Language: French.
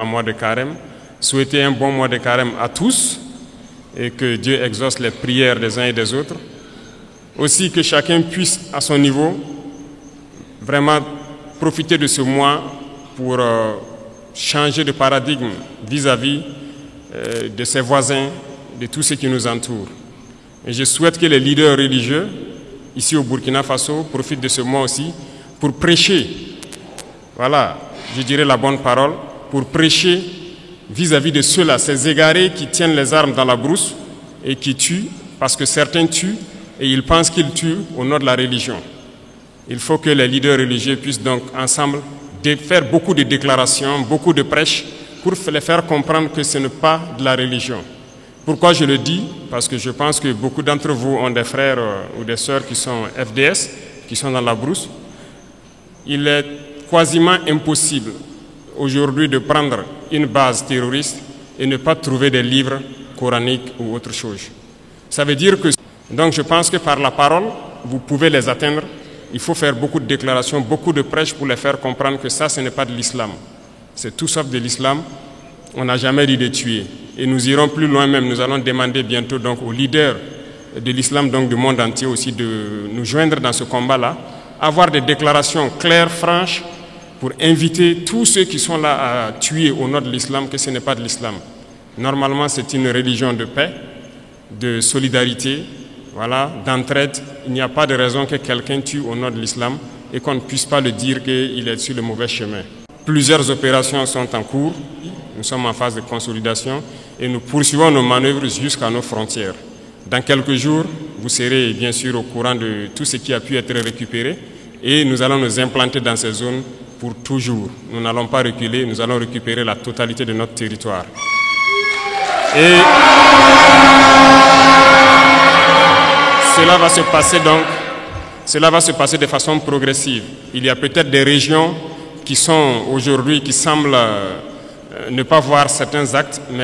Un mois de carême, souhaiter un bon mois de carême à tous et que Dieu exauce les prières des uns et des autres. Aussi que chacun puisse à son niveau vraiment profiter de ce mois pour changer de paradigme vis-à-vis de ses voisins, de tous ceux qui nous entourent. Et je souhaite que les leaders religieux ici au Burkina Faso profitent de ce mois aussi pour prêcher, voilà, je dirais la bonne parole, pour prêcher vis-à-vis de ceux-là, ces égarés qui tiennent les armes dans la brousse et qui tuent, parce que certains tuent et ils pensent qu'ils tuent au nom de la religion. Il faut que les leaders religieux puissent donc ensemble faire beaucoup de déclarations, beaucoup de prêches pour les faire comprendre que ce n'est pas de la religion. Pourquoi je le dis? Parce que je pense que beaucoup d'entre vous ont des frères ou des sœurs qui sont FDS, qui sont dans la brousse. Il est quasiment impossible aujourd'hui de prendre une base terroriste et ne pas trouver des livres coraniques ou autre chose. Ça veut dire que, donc je pense que par la parole, vous pouvez les atteindre. Il faut faire beaucoup de déclarations, beaucoup de prêches pour les faire comprendre que ça, ce n'est pas de l'islam. C'est tout sauf de l'islam. On n'a jamais dit de tuer. Et nous irons plus loin même. Nous allons demander bientôt donc aux leaders de l'islam, donc du monde entier aussi, de nous joindre dans ce combat-là, avoir des déclarations claires, franches, pour inviter tous ceux qui sont là à tuer au nom de l'islam, que ce n'est pas de l'islam. Normalement, c'est une religion de paix, de solidarité, voilà, d'entraide. Il n'y a pas de raison que quelqu'un tue au nom de l'islam et qu'on ne puisse pas le dire qu'il est sur le mauvais chemin. Plusieurs opérations sont en cours. Nous sommes en phase de consolidation et nous poursuivons nos manœuvres jusqu'à nos frontières. Dans quelques jours, vous serez bien sûr au courant de tout ce qui a pu être récupéré et nous allons nous implanter dans ces zones pour toujours. Nous n'allons pas reculer, nous allons récupérer la totalité de notre territoire. Et cela va se passer de façon progressive. Il y a peut-être des régions qui sont aujourd'hui, qui semblent ne pas voir certains actes, mais